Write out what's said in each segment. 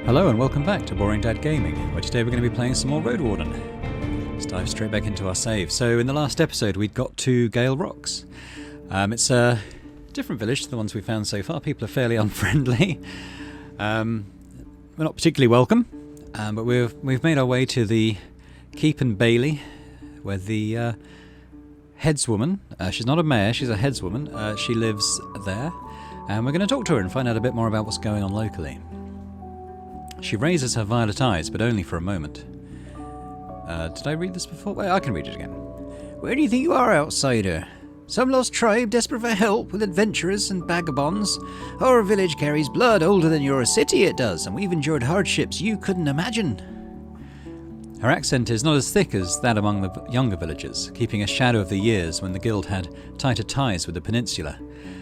Hello and welcome back to Boring Dad Gaming, where today we're going to be playing some more Roadwarden. Let's dive straight back into our save. So in the last episode we'd got to Gale Rocks. It's a different village to the ones we've found so far. People are fairly unfriendly. We're not particularly welcome, but we've made our way to the Keep and Bailey, where the headswoman, she's not a mayor, she's a headswoman, she lives there, and we're going to talk to her and find out a bit more about what's going on locally. She raises her violet eyes, but only for a moment. Did I read this before? Well, I can read it again. Where do you think you are, outsider? Some lost tribe desperate for help with adventurers and vagabonds? Our village carries blood older than your city, it does, and we've endured hardships you couldn't imagine. Her accent is not as thick as that among the younger villagers, keeping a shadow of the years when the guild had tighter ties with the peninsula.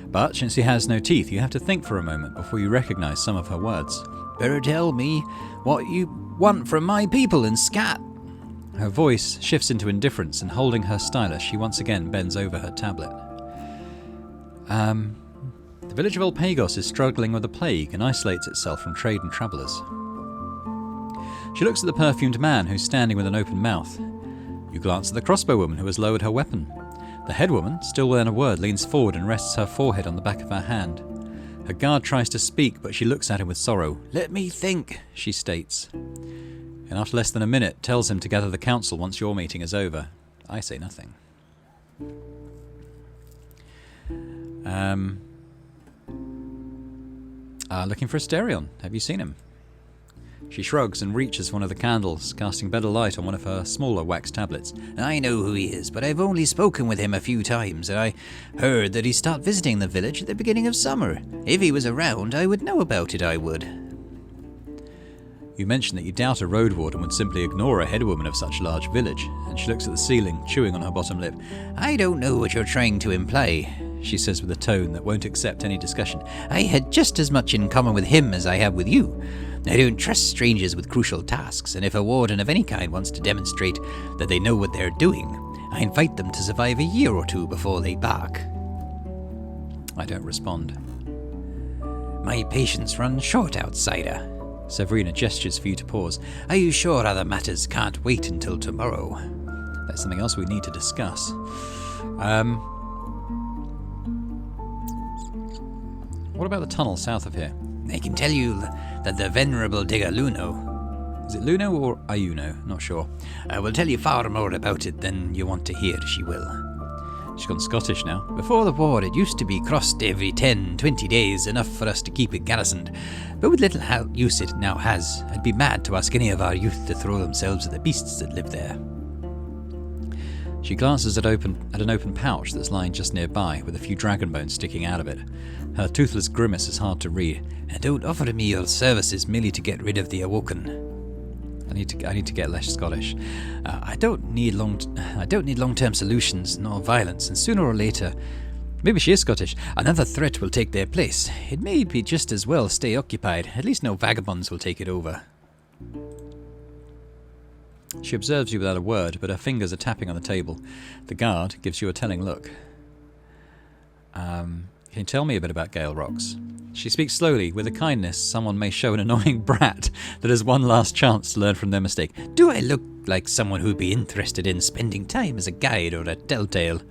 But since she has no teeth, you have to think for a moment before you recognise some of her words. Better tell me what you want from my people and scat. Her voice shifts into indifference, and holding her stylus, she once again bends over her tablet. The village of Old Pagos is struggling with a plague and isolates itself from trade and travellers. She looks at the perfumed man who's standing with an open mouth. You glance at the crossbow woman who has lowered her weapon. The head woman, still without a word, leans forward and rests her forehead on the back of her hand. Her guard tries to speak, but she looks at him with sorrow. Let me think, she states. And after less than a minute, tells him to gather the council once your meeting is over. I say nothing. Looking for Asterion. Have you seen him? She shrugs and reaches for one of the candles, casting better light on one of her smaller wax tablets. I know who he is, but I've only spoken with him a few times, and I heard that he stopped visiting the village at the beginning of summer. If he was around, I would know about it, I would. You mention that you doubt a Roadwarden would simply ignore a headwoman of such a large village, and she looks at the ceiling, chewing on her bottom lip. I don't know what you're trying to imply, she says with a tone that won't accept any discussion. I had just as much in common with him as I have with you. I don't trust strangers with crucial tasks, and if a warden of any kind wants to demonstrate that they know what they're doing, I invite them to survive a year or two before they bark. I don't respond. My patience runs short, outsider. Severina gestures for you to pause. Are you sure other matters can't wait until tomorrow? That's something else we need to discuss. What about the tunnel south of here? I can tell you that the venerable digger Luno... Is it Luno or Ayuno? Not sure. I will tell you far more about it than you want to hear, she will. She's gone Scottish now. Before the war, it used to be crossed every 10-20 days, enough for us to keep it garrisoned. But with little use it now has, I'd be mad to ask any of our youth to throw themselves at the beasts that live there. She glances at an open pouch that's lying just nearby, with a few dragon bones sticking out of it. Her toothless grimace is hard to read. And don't offer me your services merely to get rid of the awoken. I need to get less Scottish. I don't need long-term solutions nor violence, and sooner or later, maybe she is Scottish, another threat will take their place. It may be just as well stay occupied. At least no vagabonds will take it over. She observes you without a word, but her fingers are tapping on the table. The guard gives you a telling look. Can you tell me a bit about Gale Rocks? She speaks slowly, with a kindness someone may show an annoying brat that has one last chance to learn from their mistake. Do I look like someone who'd be interested in spending time as a guide or a telltale?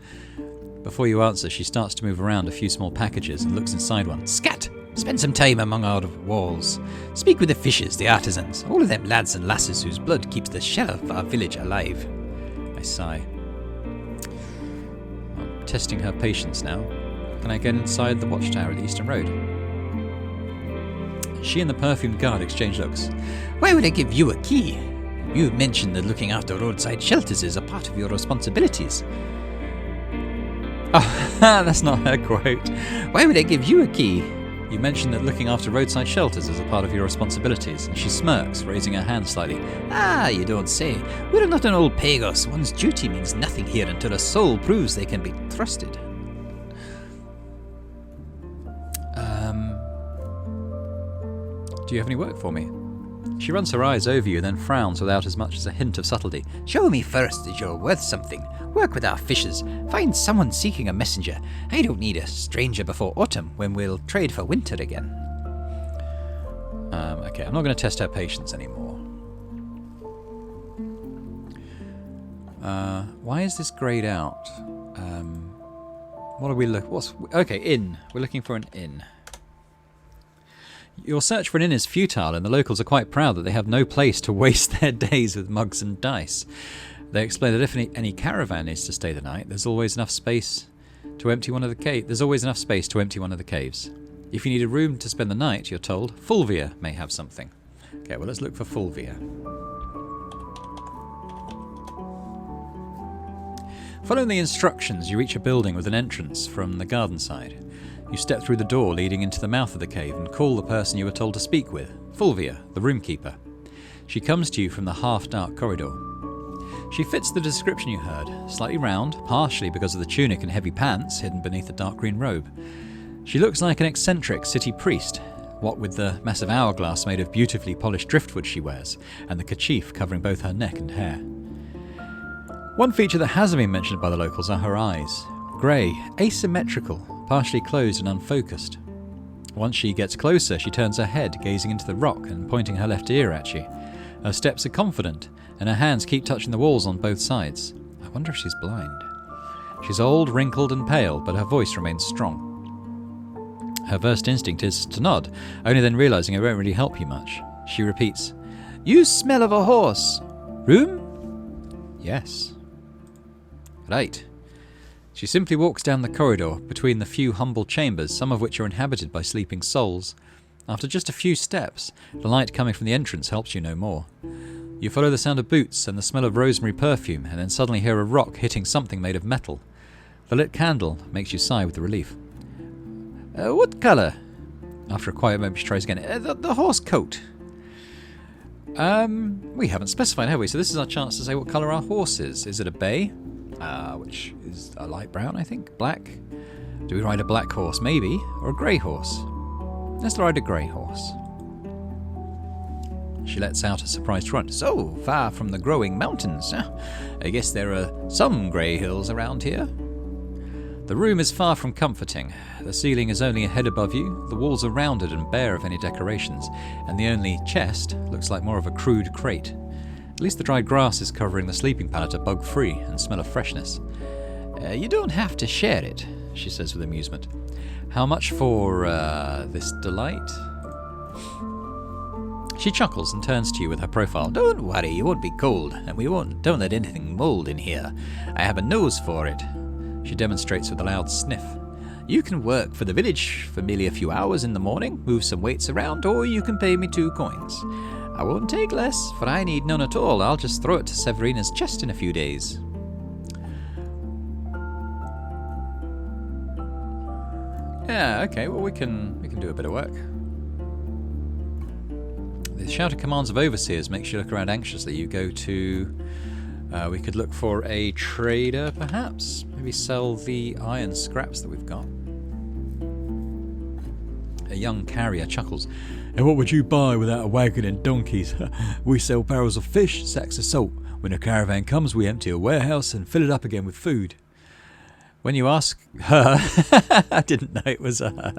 Before you answer, she starts to move around a few small packages and looks inside one. Scat! Spend some time among our walls. Speak with the fishers, the artisans, all of them lads and lasses whose blood keeps the shell of our village alive. I sigh. I'm testing her patience now. Can I get inside the watchtower at the Eastern Road? She and the perfumed guard exchange looks. Why would I give you a key? You mentioned that looking after roadside shelters is a part of your responsibilities. Oh, that's not her quote. Why would I give you a key? You mentioned that looking after roadside shelters is a part of your responsibilities, and she smirks, raising her hand slightly. Ah, you don't say. We're not an old Pagos. One's duty means nothing here until a soul proves they can be trusted. Do you have any work for me? She runs her eyes over you, then frowns without as much as a hint of subtlety. Show me first that you're worth something. Work with our fishers. Find someone seeking a messenger. I don't need a stranger before autumn, when we'll trade for winter again. Okay, I'm not going to test her patience anymore. Why is this grayed out? What are we okay, inn. We're looking for an inn. Your search for an inn is futile, and the locals are quite proud that they have no place to waste their days with mugs and dice. They explain that if any caravan is to stay the night, there's always enough space to empty one of the caves. If you need a room to spend the night, you're told, Fulvia may have something. Okay, well, let's look for Fulvia. Following the instructions, you reach a building with an entrance from the garden side. You step through the door leading into the mouth of the cave and call the person you were told to speak with, Fulvia, the roomkeeper. She comes to you from the half-dark corridor. She fits the description you heard, slightly round, partially because of the tunic and heavy pants hidden beneath a dark green robe. She looks like an eccentric city priest, what with the massive hourglass made of beautifully polished driftwood she wears, and the kerchief covering both her neck and hair. One feature that hasn't been mentioned by the locals are her eyes. Grey, asymmetrical, partially closed and unfocused. Once she gets closer, she turns her head, gazing into the rock and pointing her left ear at you. Her steps are confident, and her hands keep touching the walls on both sides. I wonder if she's blind. She's old, wrinkled and pale, but her voice remains strong. Her first instinct is to nod, only then realising it won't really help you much. She repeats, "You smell of a horse. Room?" "Yes." "Right." She simply walks down the corridor between the few humble chambers, some of which are inhabited by sleeping souls. After just a few steps, the light coming from the entrance helps you no more. You follow the sound of boots and the smell of rosemary perfume, and then suddenly hear a rock hitting something made of metal. The lit candle makes you sigh with relief. What colour?" After a quiet moment, she tries again. The horse coat." We haven't specified, have we? So this is our chance to say what colour our horse is. Is it a bay? Which is a light brown, I think. Black? Do we ride a black horse? Maybe. Or a grey horse? Let's ride a grey horse. She lets out a surprised grunt. "So far from the growing mountains. I guess there are some grey hills around here." The room is far from comforting. The ceiling is only a head above you, the walls are rounded and bare of any decorations, and the only chest looks like more of a crude crate. At least the dried grass is covering the sleeping pallet are bug-free and smell of freshness. "You don't have to share it," she says with amusement. "How much for, this delight?" She chuckles and turns to you with her profile. "Don't worry, you won't be cold, and don't let anything mould in here. I have a nose for it." She demonstrates with a loud sniff. "You can work for the village for merely a few hours in the morning, move some weights around, or you can pay me 2 coins. I won't take less, for I need none at all. I'll just throw it to Severina's chest in a few days." Yeah, okay, well we can do a bit of work. The shouted commands of overseers makes you look around anxiously. You go to... we could look for a trader, perhaps? Maybe sell the iron scraps that we've got. A young carrier chuckles. "And what would you buy without a wagon and donkeys? We sell barrels of fish, sacks of salt. When a caravan comes, we empty a warehouse and fill it up again with food." When you ask her... I didn't know it was her.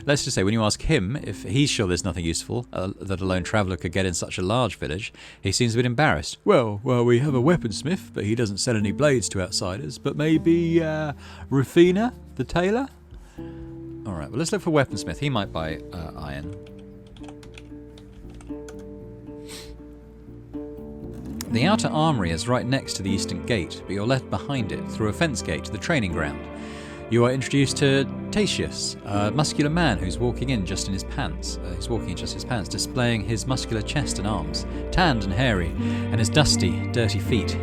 Let's just say, when you ask him if he's sure there's nothing useful that a lone traveller could get in such a large village, he seems a bit embarrassed. Well, we have a weaponsmith, but he doesn't sell any blades to outsiders. But maybe Rufina, the tailor? Alright, well let's look for weaponsmith. He might buy iron. The outer armoury is right next to the eastern gate, but you're led behind it through a fence gate to the training ground. You are introduced to Tatius, a muscular man who's walking in just in his pants. Displaying his muscular chest and arms, tanned and hairy, and his dusty, dirty feet.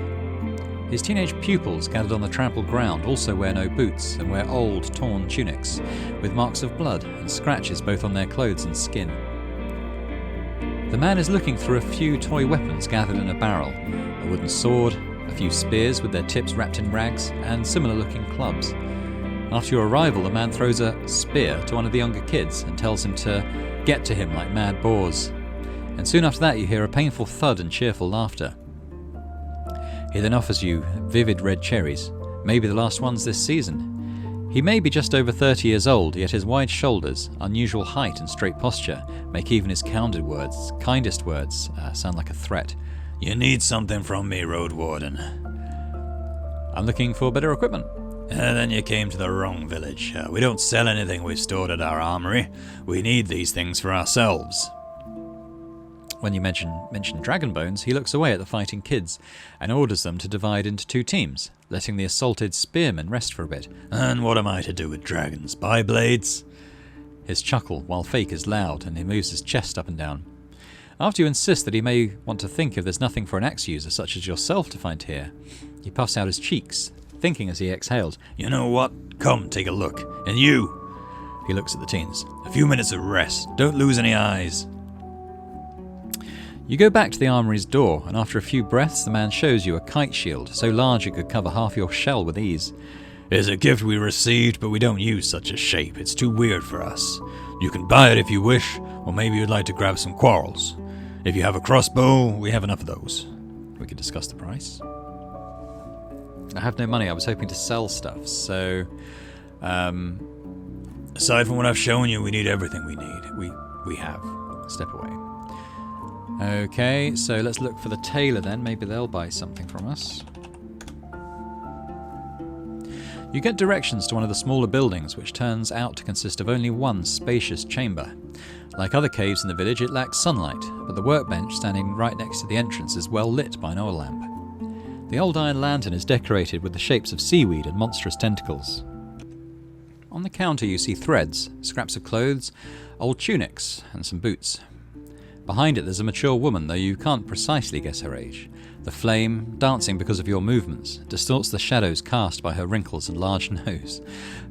His teenage pupils gathered on the trampled ground also wear no boots and wear old, torn tunics, with marks of blood and scratches both on their clothes and skin. The man is looking through a few toy weapons gathered in a barrel, a wooden sword, a few spears with their tips wrapped in rags, and similar-looking clubs. After your arrival, the man throws a spear to one of the younger kids and tells him to get to him like mad boars. And soon after that you hear a painful thud and cheerful laughter. He then offers you vivid red cherries, maybe the last ones this season. He may be just over 30 years old, yet his wide shoulders, unusual height and straight posture make even his kindest words sound like a threat. You need something from me, Roadwarden. I'm looking for better equipment. Then you came to the wrong village. We don't sell anything we've stored at our armory. We need these things for ourselves. When you mention dragon bones, he looks away at the fighting kids and orders them to divide into 2 teams, letting the assaulted spearmen rest for a bit. And what am I to do with dragons? Buy blades? His chuckle, while fake, is loud, and he moves his chest up and down. After you insist that he may want to think if there's nothing for an axe user such as yourself to find here, he puffs out his cheeks, thinking as he exhales, You know what? Come, take a look. And you! He looks at the teens. A few minutes of rest. Don't lose any eyes. You go back to the armory's door, and after a few breaths, the man shows you a kite shield, so large it could cover half your shell with ease. It's a gift we received, but we don't use such a shape. It's too weird for us. You can buy it if you wish, or maybe you'd like to grab some quarrels. If you have a crossbow, we have enough of those. We could discuss the price. I have no money. I was hoping to sell stuff, so... aside from what I've shown you, we need everything we need. We have. Step away. Okay, so let's look for the tailor then. Maybe they'll buy something from us. You get directions to one of the smaller buildings, which turns out to consist of only one spacious chamber. Like other caves in the village, it lacks sunlight, but the workbench standing right next to the entrance is well lit by an oil lamp. The old iron lantern is decorated with the shapes of seaweed and monstrous tentacles. On the counter you see threads, scraps of clothes, old tunics, and some boots. Behind it there's a mature woman, though you can't precisely guess her age. The flame, dancing because of your movements, distorts the shadows cast by her wrinkles and large nose.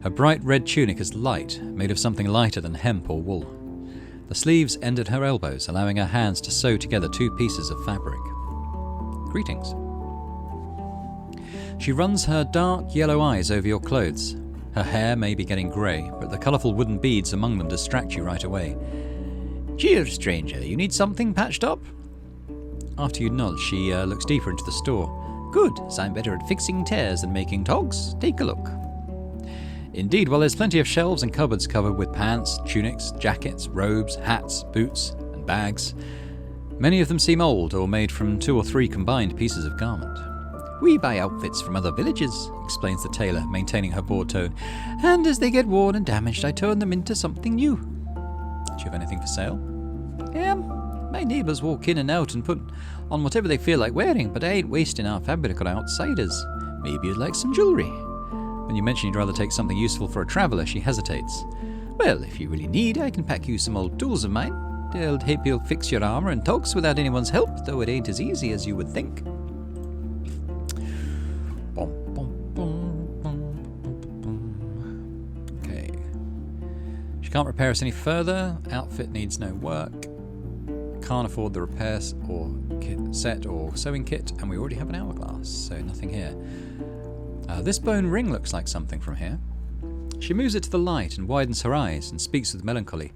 Her bright red tunic is light, made of something lighter than hemp or wool. The sleeves end at her elbows, allowing her hands to sew together 2 pieces of fabric. Greetings. She runs her dark yellow eyes over your clothes. Her hair may be getting grey, but the colourful wooden beads among them distract you right away. Cheers, stranger. You need something patched up? After you nod, she looks deeper into the store. Good, so I'm better at fixing tears than making togs. Take a look. Indeed, well, there's plenty of shelves and cupboards covered with pants, tunics, jackets, robes, hats, boots, and bags. Many of them seem old or made from 2 or 3 combined pieces of garment. We buy outfits from other villages, explains the tailor, maintaining her bored tone, and as they get worn and damaged, I turn them into something new. Do you have anything for sale? My neighbours walk in and out and put on whatever they feel like wearing, but I ain't wasting our fabric on outsiders. Maybe you'd like some jewellery. When you mention you'd rather take something useful for a traveller, she hesitates. Well, if you really need, I can pack you some old tools of mine. They'll help you fix your armour and togs without anyone's help, though it ain't as easy as you would think. Okay. She can't repair us any further. Outfit needs no work. Can't afford the repairs or set or sewing kit, and we already have an hourglass, so nothing here. This bone ring looks like something from here. She moves it to the light and widens her eyes and speaks with melancholy.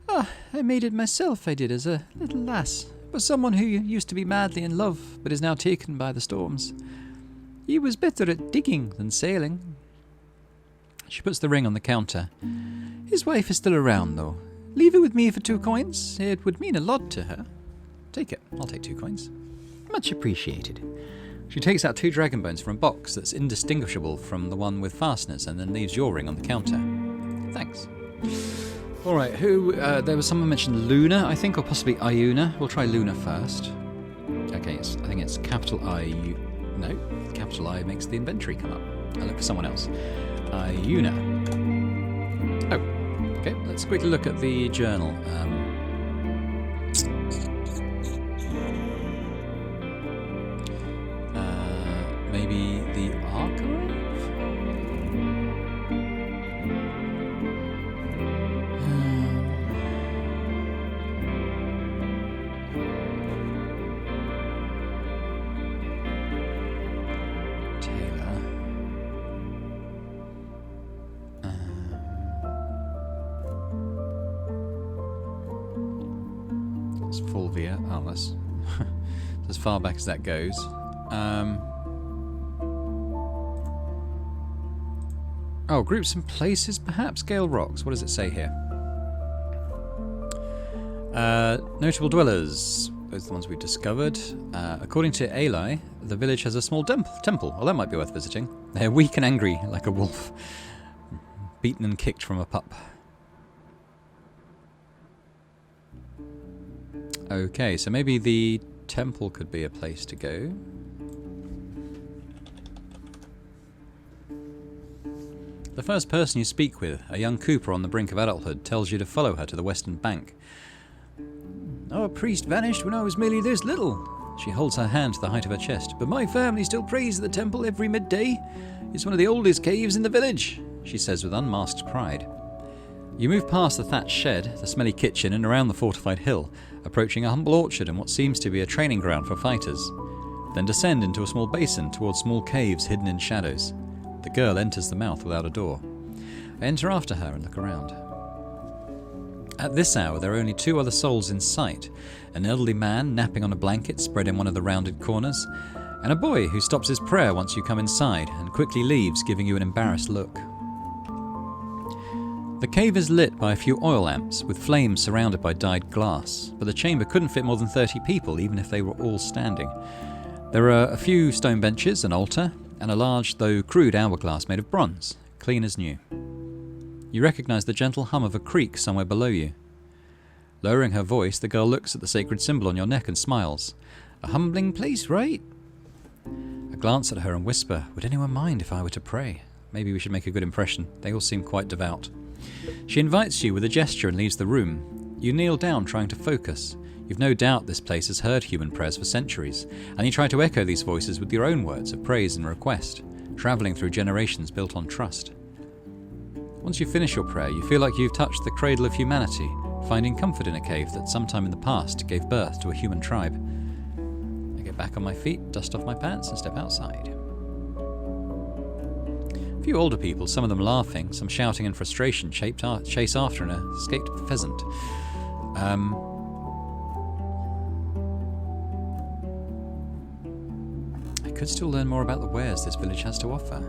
I made it myself, I did, as a little lass. It was someone who used to be madly in love, but is now taken by the storms. He was better at digging than sailing. She puts the ring on the counter. His wife is still around, though. Leave it with me for 2 coins. It would mean a lot to her. Take it. I'll take 2 coins. Much appreciated. She takes out 2 dragon bones from a box that's indistinguishable from the one with fasteners and then leaves your ring on the counter. Thanks. Alright, there was someone mentioned Luna, I think, or possibly Iuna. We'll try Luna first. Okay, I think it's capital I... No, capital I makes the inventory come up. I'll look for someone else. Iuna. Oh. Okay, let's quickly look at the journal. Maybe the archive? Taylor. It's Fulvia. Oh, that's as far back as that goes. Oh, groups and places, perhaps? Gale Rocks. What does it say here? Notable dwellers. Those are the ones we've discovered. According to Eli, the village has a small temple. Well, that might be worth visiting. They're weak and angry, like a wolf. Beaten and kicked from a pup. Okay, so maybe the temple could be a place to go. The first person you speak with, a young Cooper on the brink of adulthood, tells you to follow her to the western bank. Our priest vanished when I was merely this little. She holds her hand to the height of her chest. But my family still prays at the temple every midday. It's one of the oldest caves in the village, she says with unmasked pride. You move past the thatched shed, the smelly kitchen, and around the fortified hill, approaching a humble orchard and what seems to be a training ground for fighters. Then descend into a small basin towards small caves hidden in shadows. The girl enters the mouth without a door. I enter after her and look around. At this hour there are only two other souls in sight, an elderly man napping on a blanket spread in one of the rounded corners, and a boy who stops his prayer once you come inside and quickly leaves, giving you an embarrassed look. The cave is lit by a few oil lamps, with flames surrounded by dyed glass, but the chamber couldn't fit more than 30 people, even if they were all standing. There are a few stone benches, an altar, and a large, though crude hourglass made of bronze, clean as new. You recognise the gentle hum of a creek somewhere below you. Lowering her voice, the girl looks at the sacred symbol on your neck and smiles. A humbling place, right? I glance at her and whisper, would anyone mind if I were to pray? Maybe we should make a good impression. They all seem quite devout. She invites you with a gesture and leaves the room. You kneel down trying to focus. You've no doubt this place has heard human prayers for centuries, and you try to echo these voices with your own words of praise and request, travelling through generations built on trust. Once you finish your prayer, you feel like you've touched the cradle of humanity, finding comfort in a cave that sometime in the past gave birth to a human tribe. I get back on my feet, dust off my pants, and step outside. A few older people, some of them laughing, some shouting in frustration, chase after an escaped pheasant. I could still learn more about the wares this village has to offer.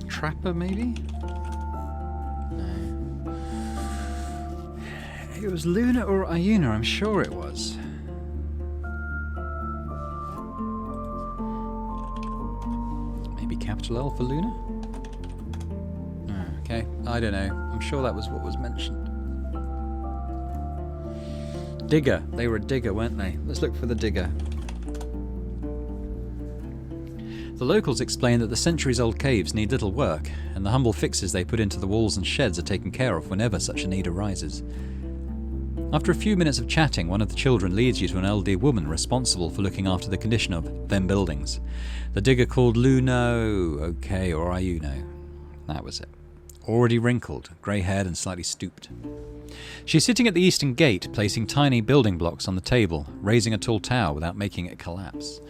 Trapper, maybe? No. It was Luna or Iuna, I'm sure it was. Maybe capital L for Luna? Okay, I don't know. I'm sure that was what was mentioned. Digger. They were a digger, weren't they? Let's look for the digger. The locals explain that the centuries-old caves need little work, and the humble fixes they put into the walls and sheds are taken care of whenever such a need arises. After a few minutes of chatting, one of the children leads you to an elderly woman responsible for looking after the condition of them buildings. The digger called Luno, okay, or Iuno. That was it. Already wrinkled, grey-haired and slightly stooped. She's sitting at the eastern gate, placing tiny building blocks on the table, raising a tall tower without making it collapse.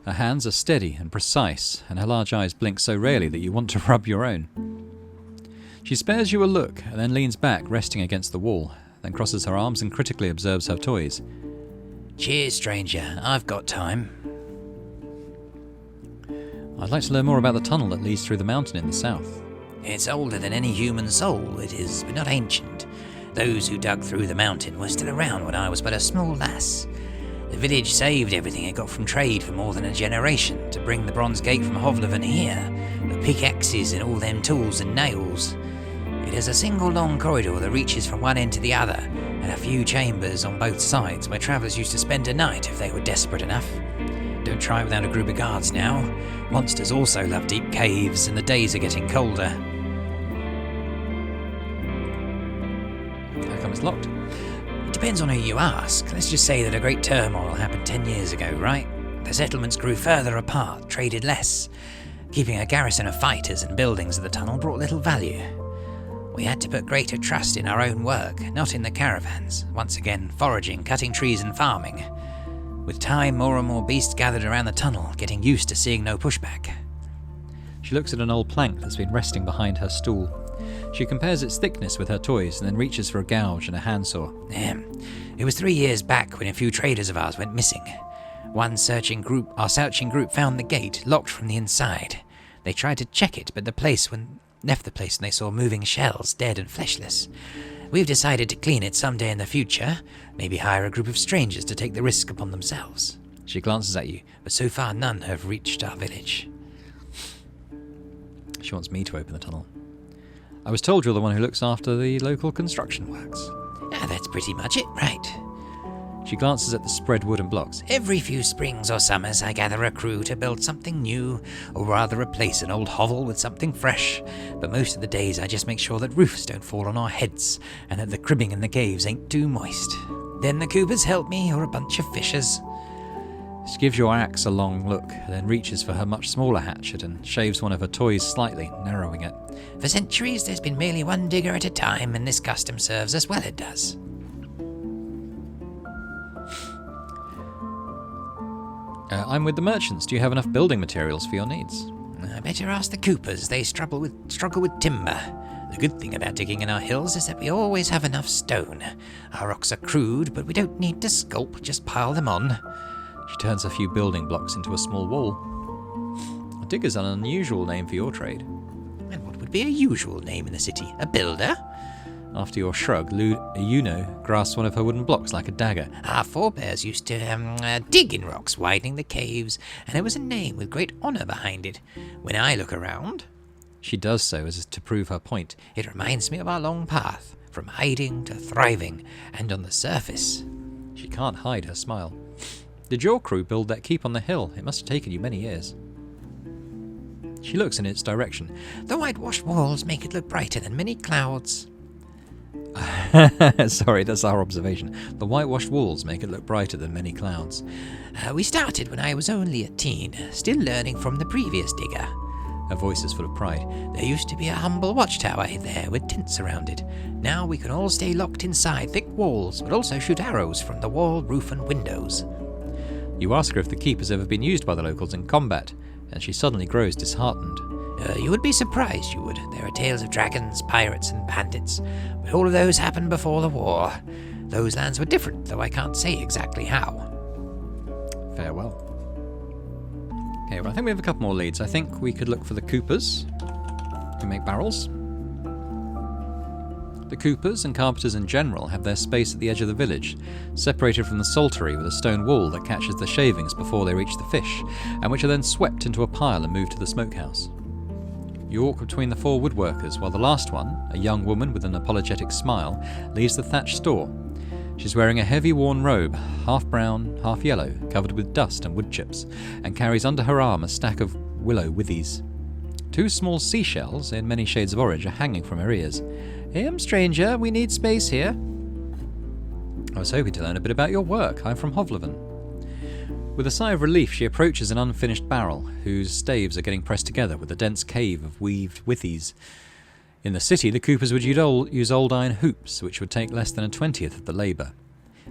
Her hands are steady and precise, and her large eyes blink so rarely that you want to rub your own. She spares you a look, and then leans back, resting against the wall, then crosses her arms and critically observes her toys. Cheers, stranger. I've got time. I'd like to learn more about the tunnel that leads through the mountain in the south. It's older than any human soul, it is, but not ancient. Those who dug through the mountain were still around when I was but a small lass. The village saved everything it got from trade for more than a generation to bring the bronze gate from Hovleven here, the pickaxes and all them tools and nails. It has a single long corridor that reaches from one end to the other, and a few chambers on both sides where travellers used to spend a night if they were desperate enough. Don't try without a group of guards now. Monsters also love deep caves, and the days are getting colder. How come it's locked? It depends on who you ask. Let's just say that a great turmoil happened 10 years ago, right? The settlements grew further apart, traded less. Keeping a garrison of fighters and buildings at the tunnel brought little value. We had to put greater trust in our own work, not in the caravans. Once again, foraging, cutting trees and farming. With time, more and more beasts gathered around the tunnel, getting used to seeing no pushback. She looks at an old plank that's been resting behind her stool. She compares its thickness with her toys and then reaches for a gouge and a handsaw. It was 3 years back when a few traders of ours went missing. Our searching group found the gate locked from the inside. They tried to check it, but left the place when they saw moving shells, dead and fleshless. We've decided to clean it someday in the future, maybe hire a group of strangers to take the risk upon themselves. She glances at you. But so far none have reached our village. She wants me to open the tunnel. I was told you're the one who looks after the local construction works. That's pretty much it, right. She glances at the spread wooden blocks. Every few springs or summers I gather a crew to build something new, or rather replace an old hovel with something fresh. But most of the days I just make sure that roofs don't fall on our heads, and that the cribbing in the caves ain't too moist. Then the Coopers help me, or a bunch of fishers. She gives your axe a long look, and then reaches for her much smaller hatchet and shaves one of her toys slightly, narrowing it. For centuries there's been merely one digger at a time, and this custom serves us well, it does. I'm with the merchants. Do you have enough building materials for your needs? I better ask the Coopers. They struggle with timber. The good thing about digging in our hills is that we always have enough stone. Our rocks are crude, but we don't need to sculpt, just pile them on. She turns a few building blocks into a small wall. A digger's an unusual name for your trade. And what would be a usual name in the city? A builder? After your shrug, Yuno grasps one of her wooden blocks like a dagger. Our forebears used to dig in rocks, widening the caves, and there was a name with great honour behind it. When I look around... She does so as to prove her point. It reminds me of our long path, from hiding to thriving, and on the surface. She can't hide her smile. Did your crew build that keep on the hill? It must have taken you many years. She looks in its direction. The whitewashed walls make it look brighter than many clouds. Sorry, that's our observation. The whitewashed walls make it look brighter than many clouds. We started when I was only a teen, still learning from the previous digger. Her voice is full of pride. There used to be a humble watchtower there with tents around it. Now we can all stay locked inside thick walls, but also shoot arrows from the wall, roof and windows. You ask her if the keep has ever been used by the locals in combat, and she suddenly grows disheartened. You would be surprised, you would. There are tales of dragons, pirates and bandits, but all of those happened before the war. Those lands were different, though I can't say exactly how. Farewell. Okay, well, I think we have a couple more leads. I think we could look for the Coopers, who make barrels. The Coopers and carpenters in general have their space at the edge of the village, separated from the saltery with a stone wall that catches the shavings before they reach the fish, and which are then swept into a pile and moved to the smokehouse. You walk between the 4 woodworkers, while the last one, a young woman with an apologetic smile, leaves the thatched store. She's wearing a heavy worn robe, half brown, half yellow, covered with dust and wood chips, and carries under her arm a stack of willow withies. 2 small seashells, in many shades of orange, are hanging from her ears. Stranger, we need space here. I was hoping to learn a bit about your work. I'm from Hovleven. With a sigh of relief, she approaches an unfinished barrel, whose staves are getting pressed together with a dense cave of weaved withies. In the city, the Coopers would use old iron hoops, which would take less than a 20th of the labour.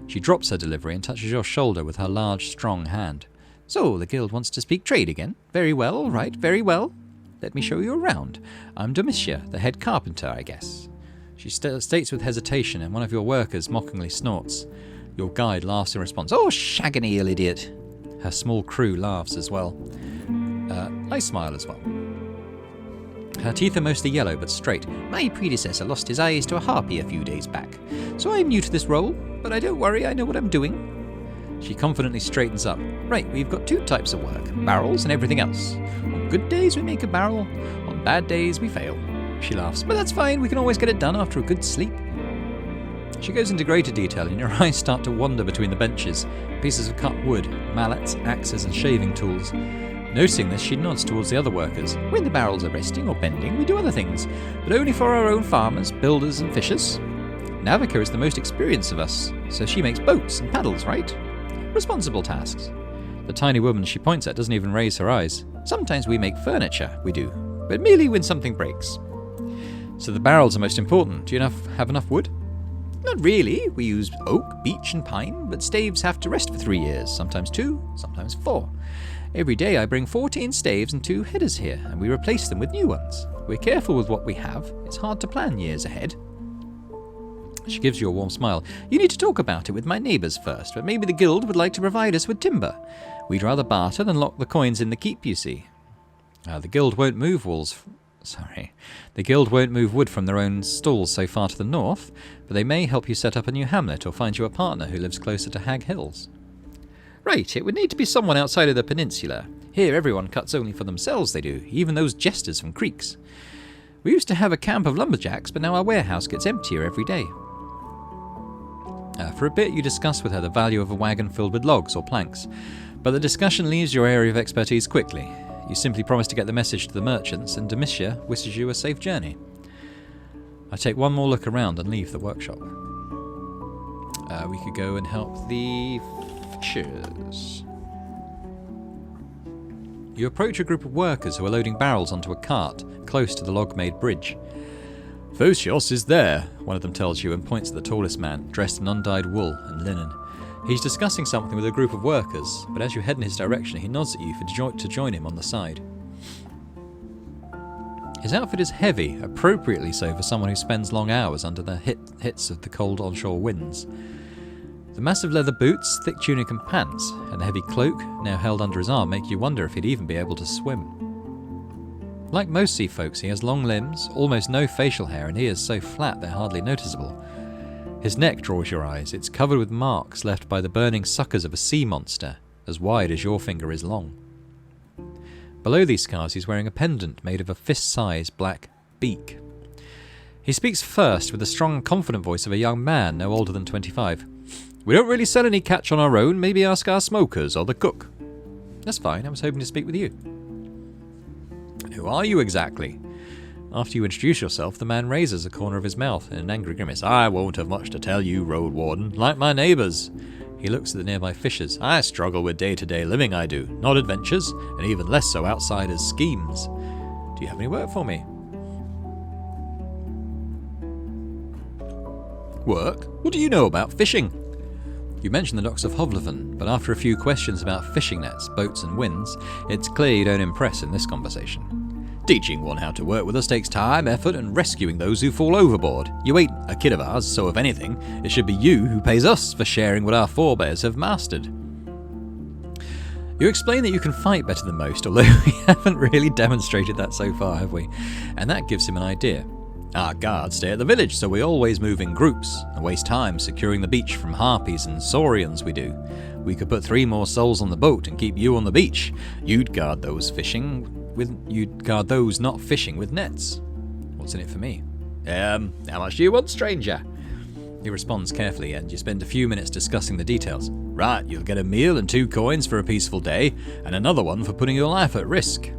She drops her delivery and touches your shoulder with her large, strong hand. So, the guild wants to speak trade again? Very well, all right, very well. Let me show you around. I'm Domitia, the head carpenter, I guess. She states with hesitation, and one of your workers mockingly snorts. Your guide laughs in response. Oh, shaggin' eel, idiot. Her small crew laughs as well. I smile as well. Her teeth are mostly yellow but straight. My predecessor lost his eyes to a harpy a few days back, so I'm new to this role, but I don't worry, I know what I'm doing. She confidently straightens up. Right, we've got 2 types of work, barrels and everything else. On good days we make a barrel, on bad days we fail. She laughs. But that's fine, we can always get it done after a good sleep. She goes into greater detail, and your eyes start to wander between the benches, pieces of cut wood, mallets, axes and shaving tools. Noticing this, she nods towards the other workers. When the barrels are resting or bending, we do other things, but only for our own farmers, builders and fishers. Navica is the most experienced of us, so she makes boats and paddles, right? Responsible tasks. The tiny woman she points at doesn't even raise her eyes. Sometimes we make furniture, we do, but merely when something breaks. So the barrels are most important. Do you have enough wood? Not really. We use oak, beech and pine, but staves have to rest for 3 years, sometimes 2, sometimes 4. Every day I bring 14 staves and 2 headers here, and we replace them with new ones. We're careful with what we have. It's hard to plan years ahead. She gives you a warm smile. You need to talk about it with my neighbours first, but maybe the guild would like to provide us with timber. We'd rather barter than lock the coins in the keep, you see. The guild won't move The guild won't move wood from their own stalls so far to the north, but they may help you set up a new hamlet or find you a partner who lives closer to Hag Hills. Right, it would need to be someone outside of the peninsula. Here everyone cuts only for themselves, they do, even those jesters from creeks. We used to have a camp of lumberjacks, but now our warehouse gets emptier every day. For a bit you discuss with her the value of a wagon filled with logs or planks, but the discussion leaves your area of expertise quickly. You simply promise to get the message to the merchants, and Domitia wishes you a safe journey. I take one more look around and leave the workshop. We could go and help the fishers. You approach a group of workers who are loading barrels onto a cart close to the log-made bridge. Phocios is there, one of them tells you and points at the tallest man, dressed in undyed wool and linen. He's discussing something with a group of workers, but as you head in his direction, he nods at you to join him on the side. His outfit is heavy, appropriately so for someone who spends long hours under the hits of the cold onshore winds. The massive leather boots, thick tunic and pants, and the heavy cloak, now held under his arm, make you wonder if he'd even be able to swim. Like most sea folks, he has long limbs, almost no facial hair, and ears so flat they're hardly noticeable. His neck draws your eyes. It's covered with marks left by the burning suckers of a sea monster, as wide as your finger is long. Below these scars he's wearing a pendant made of a fist-sized black beak. He speaks first with the strong, confident voice of a young man no older than 25. We don't really sell any catch on our own, maybe ask our smokers or the cook. That's fine, I was hoping to speak with you. Who are you exactly? After you introduce yourself, the man raises a corner of his mouth in an angry grimace. I won't have much to tell you, Roadwarden, like my neighbours. He looks at the nearby fishers. I struggle with day-to-day living, I do. Not adventures, and even less so outsiders' schemes. Do you have any work for me? Work? What do you know about fishing? You mention the docks of Hovleven, but after a few questions about fishing nets, boats and winds, it's clear you don't impress in this conversation. Teaching one how to work with us takes time, effort, and rescuing those who fall overboard. You ain't a kid of ours, so if anything, it should be you who pays us for sharing what our forebears have mastered. You explain that you can fight better than most, although we haven't really demonstrated that so far, have we? And that gives him an idea. Our guards stay at the village, so we always move in groups, and waste time securing the beach from harpies and saurians we do. We could put 3 more souls on the boat and keep you on the beach. You'd guard those not fishing with nets. What's in it for me? How much do you want, stranger? He responds carefully, and you spend a few minutes discussing the details. Right, you'll get a meal and 2 coins for a peaceful day, and another one for putting your life at risk.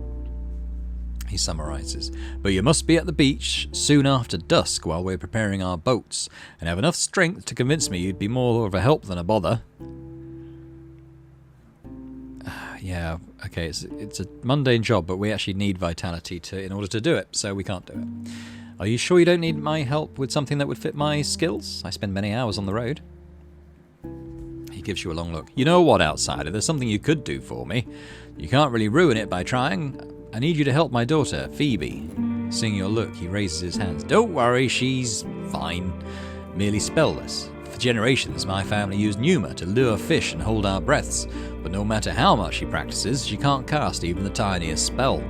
He summarises. But you must be at the beach soon after dusk while we're preparing our boats, and have enough strength to convince me you'd be more of a help than a bother. Yeah, okay, it's a mundane job, but we actually need vitality in order to do it, so we can't do it. Are you sure you don't need my help with something that would fit my skills? I spend many hours on the road. He gives you a long look. You know what, outsider, there's something you could do for me. You can't really ruin it by trying. I need you to help my daughter, Phoebe. Seeing your look, he raises his hands. Don't worry, she's fine. Merely spellless. For generations, my family used pneuma to lure fish and hold our breaths, but no matter how much she practices, she can't cast even the tiniest spell.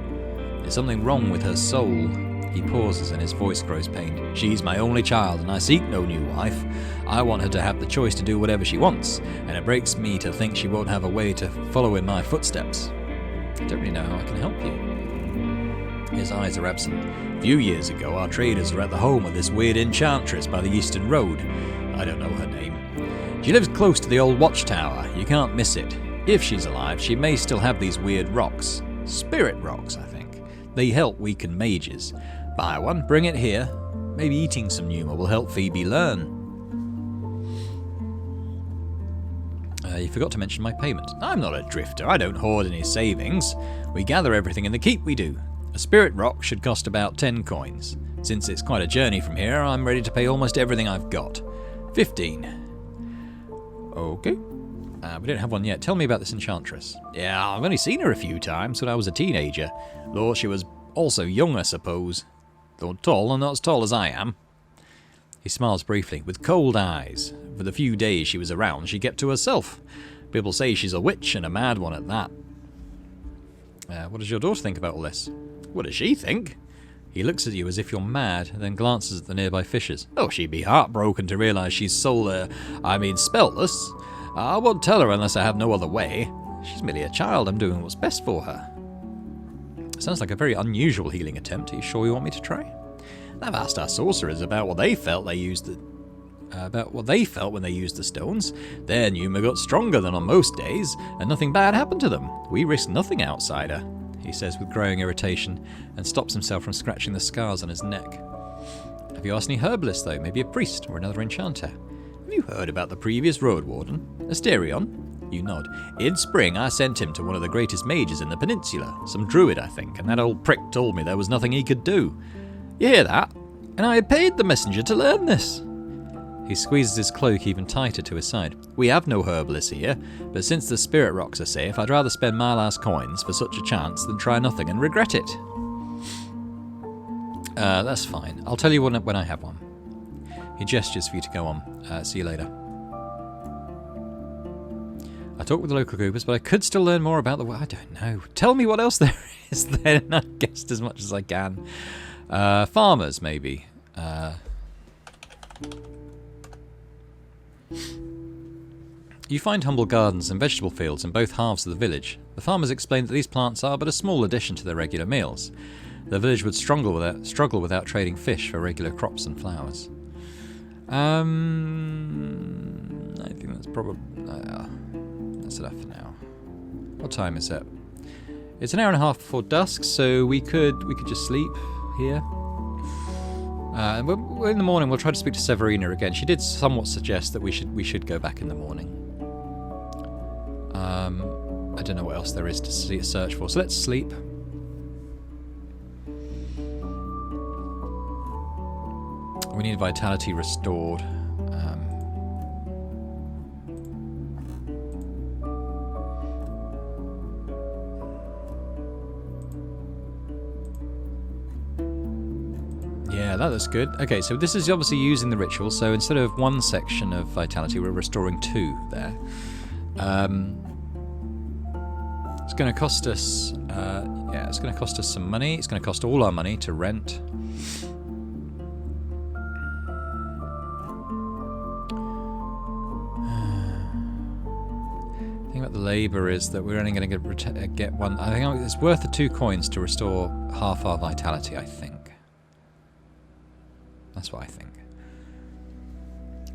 There's something wrong with her soul. He pauses and his voice grows pained. She's my only child, and I seek no new wife. I want her to have the choice to do whatever she wants, and it breaks me to think she won't have a way to follow in my footsteps. I don't really know how I can help you. His eyes are absent. A few years ago, our traders were at the home of this weird enchantress by the Eastern Road. I don't know her name. She lives close to the old watchtower. You can't miss it. If she's alive, she may still have these weird rocks. Spirit rocks, I think. They help weaken mages. Buy one, bring it here. Maybe eating some pneuma will help Phoebe learn. You forgot to mention my payment. I'm not a drifter. I don't hoard any savings. We gather everything in the keep, we do. A spirit rock should cost about 10 coins. Since it's quite a journey from here, I'm ready to pay almost everything I've got. 15. Okay. We don't have one yet. Tell me about this enchantress. Yeah, I've only seen her a few times when I was a teenager. Though she was also young, I suppose. Though tall and not as tall as I am. He smiles briefly, with cold eyes. For the few days she was around, she kept to herself. People say she's a witch and a mad one at that. What does your daughter think about all this? What does she think? He looks at you as if you're mad, and then glances at the nearby fishes. Oh, she'd be heartbroken to realise she's spellless. I won't tell her unless I have no other way. She's merely a child. I'm doing what's best for her. Sounds like a very unusual healing attempt. Are you sure you want me to try? I've asked our sorcerers about what they felt when they used the stones. Their pneuma got stronger than on most days, and nothing bad happened to them. We risk nothing outsider, he says with growing irritation, and stops himself from scratching the scars on his neck. Have you asked any herbalists, though? Maybe a priest or another enchanter? Have you heard about the previous Roadwarden? Asterion? You nod. In spring, I sent him to one of the greatest mages in the peninsula, some druid, I think, and that old prick told me there was nothing he could do. You hear that? And I had paid the messenger to learn this. He squeezes his cloak even tighter to his side. We have no herbalists here, but since the spirit rocks are safe, I'd rather spend my last coins for such a chance than try nothing and regret it. That's fine. I'll tell you when I have one. He gestures for you to go on. See you later. I talked with the local goobers, but I could still learn more about the... I don't know. Tell me what else there is then. I guessed as much as I can. Farmers, maybe. You find humble gardens and vegetable fields in both halves of the village. The farmers explain that these plants are but a small addition to their regular meals. The village would struggle without trading fish for regular crops and flowers. I think that's probably... that's enough for now. What time is it? It's an hour and a half before dusk, so we could just sleep here. In the morning, we'll try to speak to Severina again. She did somewhat suggest that we should go back in the morning. I don't know what else there is to search for, so let's sleep. We need vitality restored. Yeah, that looks good. Okay, so this is obviously using the ritual, so instead of one section of vitality, we're restoring 2 there. It's going to cost us... it's going to cost us some money. It's going to cost all our money to rent. The thing about the labour is that we're only going to get one... I think it's worth the 2 coins to restore half our vitality, I think. That's what I think.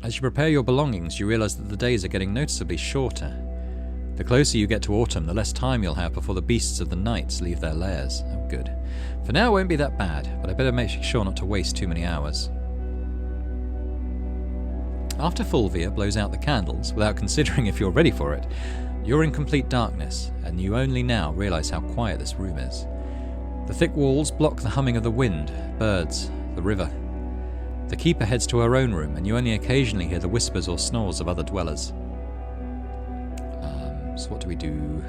As you prepare your belongings, you realise that the days are getting noticeably shorter. The closer you get to autumn, the less time you'll have before the beasts of the nights leave their lairs. Oh, good. For now, it won't be that bad, but I better make sure not to waste too many hours. After Fulvia blows out the candles, without considering if you're ready for it, you're in complete darkness, and you only now realise how quiet this room is. The thick walls block the humming of the wind, birds, the river. The keeper heads to her own room, and you only occasionally hear the whispers or snores of other dwellers. So what do we do?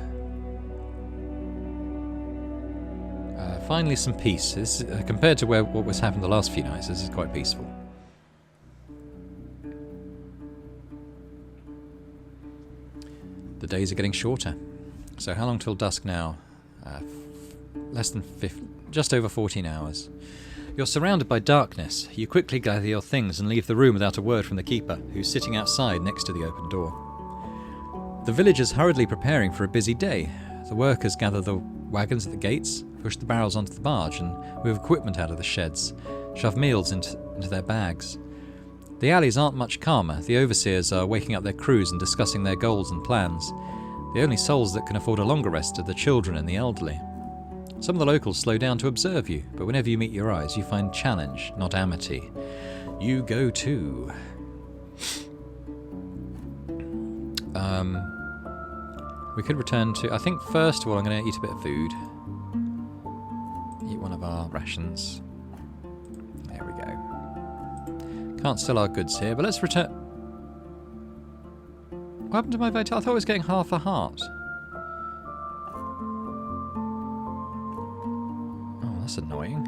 Finally, some peace. This, compared to what was happened the last few nights, this is quite peaceful. The days are getting shorter. So how long till dusk now? Just over 14 hours. You're surrounded by darkness. You quickly gather your things and leave the room without a word from the keeper, who's sitting outside next to the open door. The villagers hurriedly preparing for a busy day. The workers gather the wagons at the gates, push the barrels onto the barge, and move equipment out of the sheds, shove meals into their bags. The alleys aren't much calmer. The overseers are waking up their crews and discussing their goals and plans. The only souls that can afford a longer rest are the children and the elderly. Some of the locals slow down to observe you, but whenever you meet your eyes, you find challenge, not amity. You go too. We could return to... I think first of all I'm going to eat a bit of food. Eat one of our rations. There we go. Can't sell our goods here, but let's return... What happened to my vitality? I thought I was getting half a heart. Oh, that's annoying.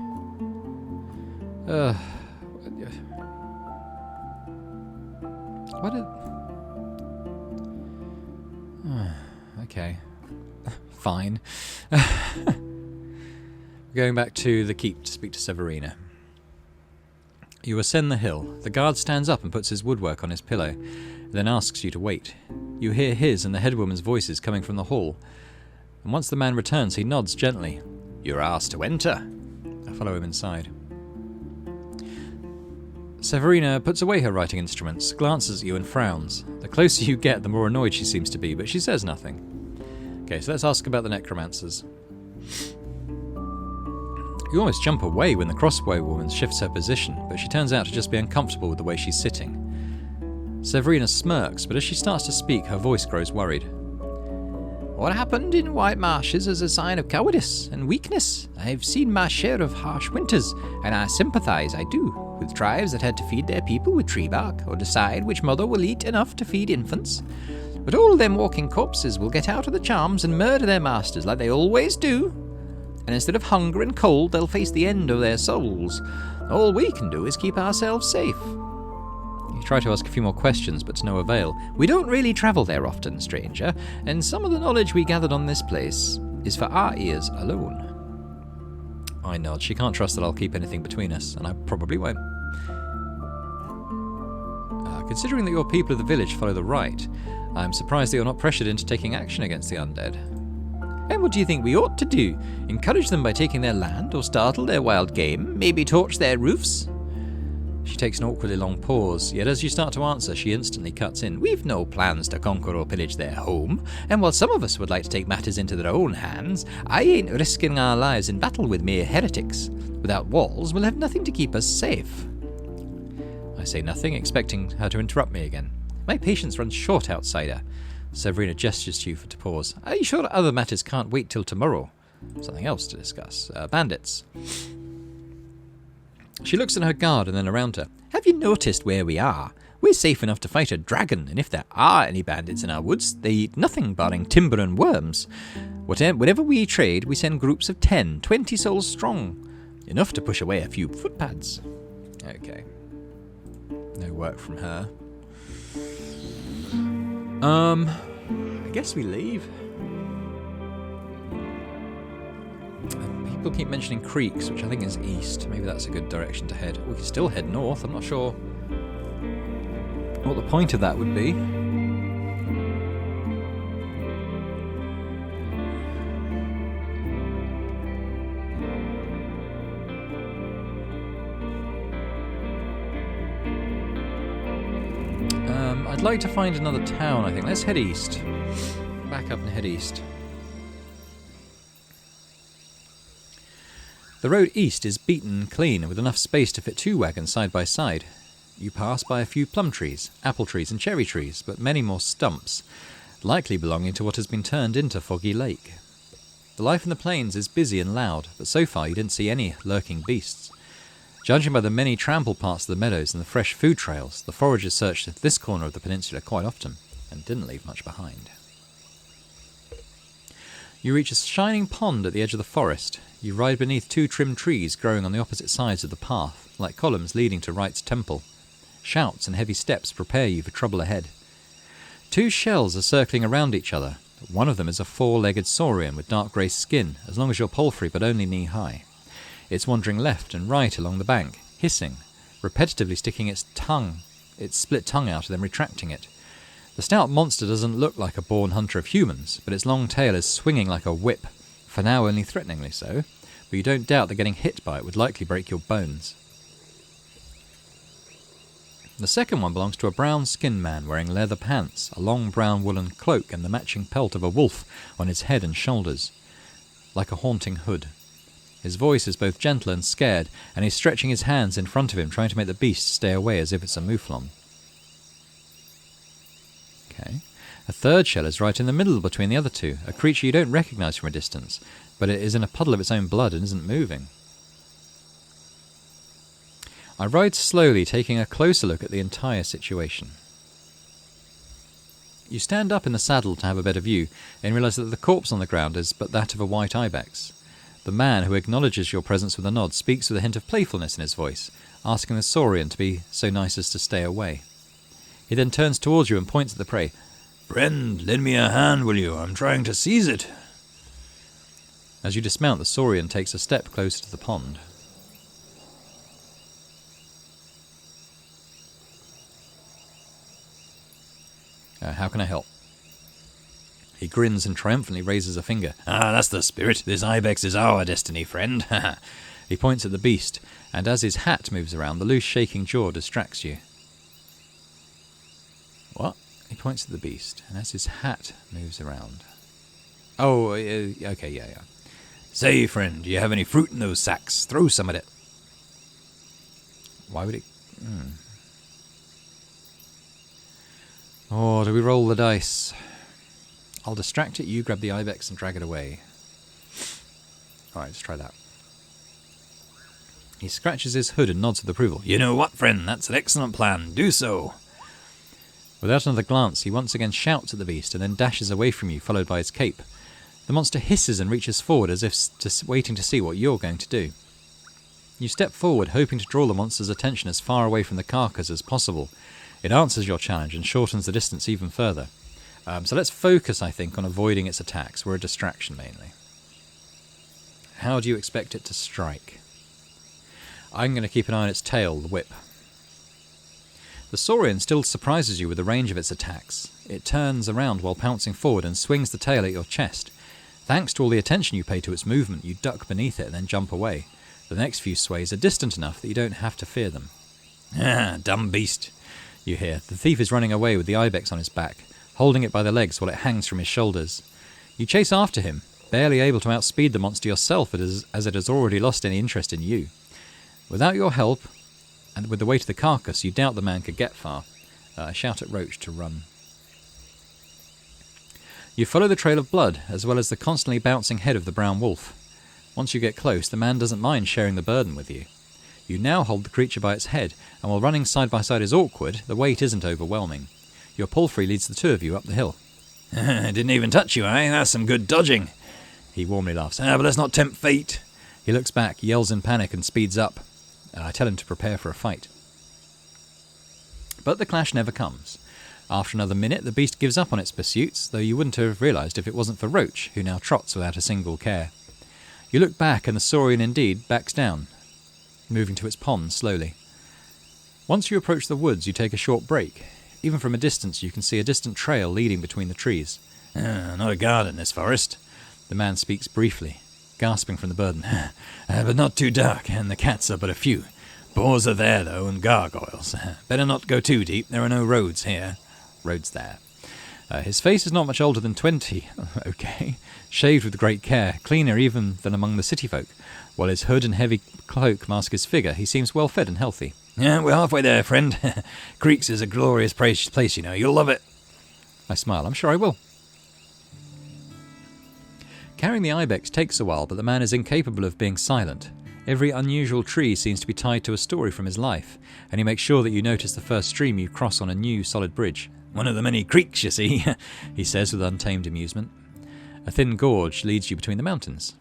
What did... okay. Fine. Going back to the keep to speak to Severina. You ascend the hill. The guard stands up and puts his woodwork on his pillow, then asks you to wait. You hear his and the headwoman's voices coming from the hall, and once the man returns, he nods gently. You're asked to enter. I follow him inside. Severina puts away her writing instruments, glances at you and frowns. The closer you get, the more annoyed she seems to be, but she says nothing. Okay, so let's ask about the necromancers. You almost jump away when the crossbow woman shifts her position, but she turns out to just be uncomfortable with the way she's sitting. Severina smirks, but as she starts to speak, her voice grows worried. What happened in White Marshes is a sign of cowardice and weakness. I've seen my share of harsh winters, and I sympathize, I do, with tribes that had to feed their people with tree bark, or decide which mother will eat enough to feed infants. But all them walking corpses will get out of the charms and murder their masters like they always do. And instead of hunger and cold, they'll face the end of their souls. All we can do is keep ourselves safe. You try to ask a few more questions, but to no avail. We don't really travel there often, stranger, and some of the knowledge we gathered on this place is for our ears alone. I nod. She can't trust that I'll keep anything between us, and I probably won't. Considering that your people of the village follow the right, I'm surprised that you're not pressured into taking action against the undead. And what do you think we ought to do? Encourage them by taking their land, or startle their wild game? Maybe torch their roofs? She takes an awkwardly long pause, yet as you start to answer, she instantly cuts in. We've no plans to conquer or pillage their home, and while some of us would like to take matters into their own hands, I ain't risking our lives in battle with mere heretics. Without walls, we'll have nothing to keep us safe. I say nothing, expecting her to interrupt me again. My patience runs short, outsider. Severina gestures to you to pause. Are you sure other matters can't wait till tomorrow? Something else to discuss. Bandits. She looks at her guard and then around her. Have you noticed where we are? We're safe enough to fight a dragon, and if there are any bandits in our woods, they eat nothing barring timber and worms. Whenever we trade, we send groups of 10, 20 souls strong. Enough to push away a few footpads. Okay. No work from her. I guess we leave. People keep mentioning creeks, which I think is east. Maybe that's a good direction to head. We can still head north. I'm not sure what the point of that would be. I'd like to find another town, I think. Let's head east. Back up and head east. The road east is beaten and clean, with enough space to fit 2 wagons side by side. You pass by a few plum trees, apple trees and cherry trees, but many more stumps, likely belonging to what has been turned into Foggy Lake. The life in the plains is busy and loud, but so far you didn't see any lurking beasts. Judging by the many trampled parts of the meadows and the fresh food trails, the foragers searched this corner of the peninsula quite often, and didn't leave much behind. You reach a shining pond at the edge of the forest. You ride beneath 2 trimmed trees growing on the opposite sides of the path, like columns leading to Right's temple. Shouts and heavy steps prepare you for trouble ahead. 2 shells are circling around each other. One of them is a 4-legged saurian with dark grey skin, as long as your palfrey but only knee-high. It's wandering left and right along the bank, hissing, repetitively sticking its split tongue out and then retracting it. The stout monster doesn't look like a born hunter of humans, but its long tail is swinging like a whip, for now only threateningly so, but you don't doubt that getting hit by it would likely break your bones. The second one belongs to a brown-skinned man wearing leather pants, a long brown woolen cloak and the matching pelt of a wolf on his head and shoulders, like a haunting hood. His voice is both gentle and scared, and he's stretching his hands in front of him, trying to make the beast stay away as if it's a mouflon. Okay. A third shell is right in the middle between the other 2, a creature you don't recognise from a distance, but it is in a puddle of its own blood and isn't moving. I ride slowly, taking a closer look at the entire situation. You stand up in the saddle to have a better view and realise that the corpse on the ground is but that of a white ibex. The man, who acknowledges your presence with a nod, speaks with a hint of playfulness in his voice, asking the saurian to be so nice as to stay away. He then turns towards you and points at the prey. "Friend, lend me a hand, will you? I'm trying to seize it." As you dismount, the saurian takes a step closer to the pond. How can I help? He grins and triumphantly raises a finger. "Ah, that's the spirit. This ibex is our destiny, friend." He points at the beast, and as his hat moves around, the loose shaking jaw distracts you. What? He points at the beast, and as his hat moves around... Oh, okay, yeah. "Say, friend, do you have any fruit in those sacks? Throw some at it." Why would it... Oh, do we roll the dice? I'll distract it, you grab the ibex and drag it away. Alright, let's try that. He scratches his hood and nods with approval. "You know what, friend? That's an excellent plan. Do so." Without another glance, he once again shouts at the beast and then dashes away from you, followed by his cape. The monster hisses and reaches forward as if waiting to see what you're going to do. You step forward, hoping to draw the monster's attention as far away from the carcass as possible. It answers your challenge and shortens the distance even further. So let's focus, I think, on avoiding its attacks. We're a distraction, mainly. How do you expect it to strike? I'm going to keep an eye on its tail, the whip. The saurian still surprises you with the range of its attacks. It turns around while pouncing forward and swings the tail at your chest. Thanks to all the attention you pay to its movement, you duck beneath it and then jump away. The next few sways are distant enough that you don't have to fear them. "Ah, dumb beast," you hear. The thief is running away with the ibex on his back, holding it by the legs while it hangs from his shoulders. You chase after him, barely able to outspeed the monster yourself as it has already lost any interest in you. Without your help, and with the weight of the carcass, you doubt the man could get far. I shout at Roach to run. You follow the trail of blood, as well as the constantly bouncing head of the brown wolf. Once you get close, the man doesn't mind sharing the burden with you. You now hold the creature by its head, and while running side by side is awkward, the weight isn't overwhelming. Your palfrey leads the two of you up the hill. "Didn't even touch you, eh? That's some good dodging." He warmly laughs. But let's not tempt fate." He looks back, yells in panic, and speeds up. I tell him to prepare for a fight. But the clash never comes. After another minute, the beast gives up on its pursuits, though you wouldn't have realised if it wasn't for Roach, who now trots without a single care. You look back, and the saurian indeed backs down, moving to its pond slowly. Once you approach the woods, you take a short break. Even from a distance, you can see a distant trail leading between the trees. "Not a guard in this forest." The man speaks briefly, gasping from the burden. "But not too dark, and the cats are but a few. Boars are there, though, and gargoyles. Better not go too deep. There are no roads here." Roads there. His face is not much older than 20. Okay. Shaved with great care, cleaner even than among the city folk. While his hood and heavy cloak mask his figure, he seems well fed and healthy. "Yeah, we're halfway there, friend. Creeks is a glorious place, you know. You'll love it." I smile. I'm sure I will. Carrying the ibex takes a while, but the man is incapable of being silent. Every unusual tree seems to be tied to a story from his life, and he makes sure that you notice the first stream you cross on a new, solid bridge. "One of the many creeks, you see," he says with untamed amusement. A thin gorge leads you between the mountains.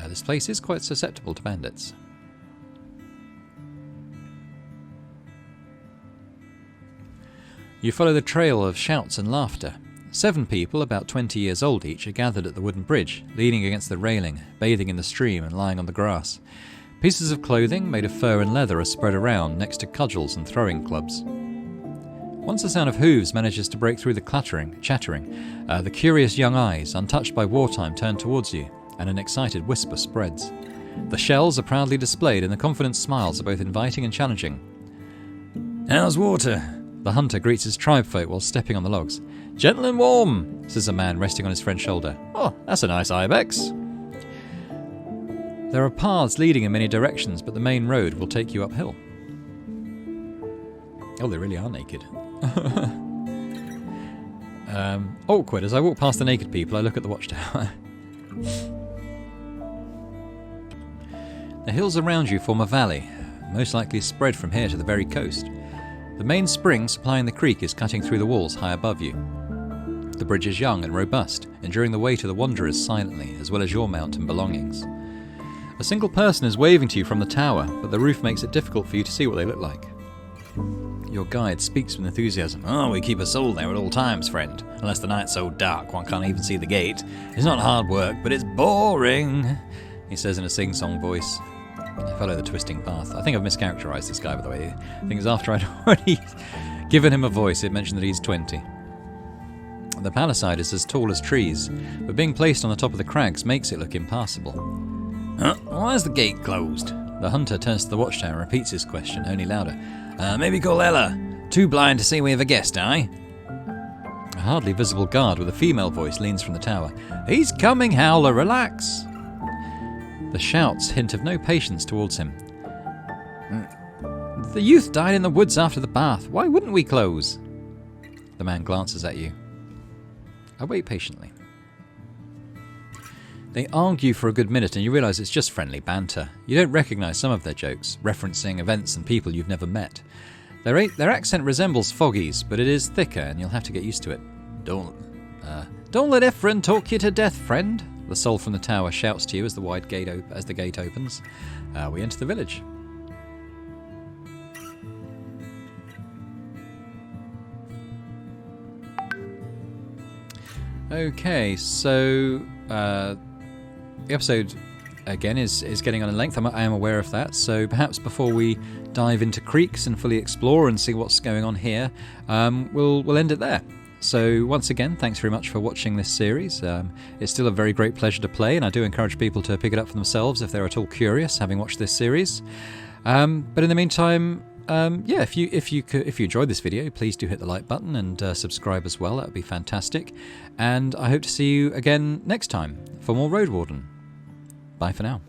This place is quite susceptible to bandits. You follow the trail of shouts and laughter. 7 people, about 20 years old each, are gathered at the wooden bridge, leaning against the railing, bathing in the stream and lying on the grass. Pieces of clothing made of fur and leather are spread around next to cudgels and throwing clubs. Once the sound of hooves manages to break through the chattering, the curious young eyes, untouched by wartime, turn towards you, and an excited whisper spreads. The shells are proudly displayed, and the confident smiles are both inviting and challenging. "How's water?" The hunter greets his tribefolk while stepping on the logs. "Gentle and warm," says a man resting on his friend's shoulder. "Oh, that's a nice ibex." There are paths leading in many directions, but the main road will take you uphill. Oh, they really are naked. Awkward. As I walk past the naked people, I look at the watchtower. The hills around you form a valley, most likely spread from here to the very coast. The main spring supplying the creek is cutting through the walls high above you. The bridge is young and robust, enduring the weight of the wanderers silently, as well as your mount and belongings. A single person is waving to you from the tower, but the roof makes it difficult for you to see what they look like. Your guide speaks with enthusiasm. Oh, we keep a soul there at all times, friend. Unless the night's so dark one can't even see the gate. It's not hard work, but it's boring, he says in a sing-song voice. Follow the twisting path. I think I've mischaracterized this guy, by the way. I think it's after I'd already given him a voice, it mentioned that he's 20. The palisade is as tall as trees, but being placed on the top of the crags makes it look impassable. Huh? Why is the gate closed? The hunter turns to the watchtower and repeats his question, only louder. Maybe call Ella. Too blind to see we have a guest, aye? A hardly visible guard with a female voice leans from the tower. He's coming, Howler, relax. The shouts hint of no patience towards him. The youth died in the woods after the bath. Why wouldn't we close? The man glances at you. I wait patiently. They argue for a good minute and you realise it's just friendly banter. You don't recognise some of their jokes, referencing events and people you've never met. Their accent resembles Foggy's, but it is thicker and you'll have to get used to it. Don't let Ephraim talk you to death, friend. The soul from the tower shouts to you as the gate opens. We enter the village. Okay, so the episode again is getting on in length. I am aware of that. So perhaps before we dive into creeks and fully explore and see what's going on here, we'll end it there. So once again, thanks very much for watching this series. It's still a very great pleasure to play, and I do encourage people to pick it up for themselves if they're at all curious, having watched this series. But in the meantime, yeah, if you enjoyed this video, please do hit the like button and subscribe as well. That would be fantastic. And I hope to see you again next time for more Roadwarden. Bye for now.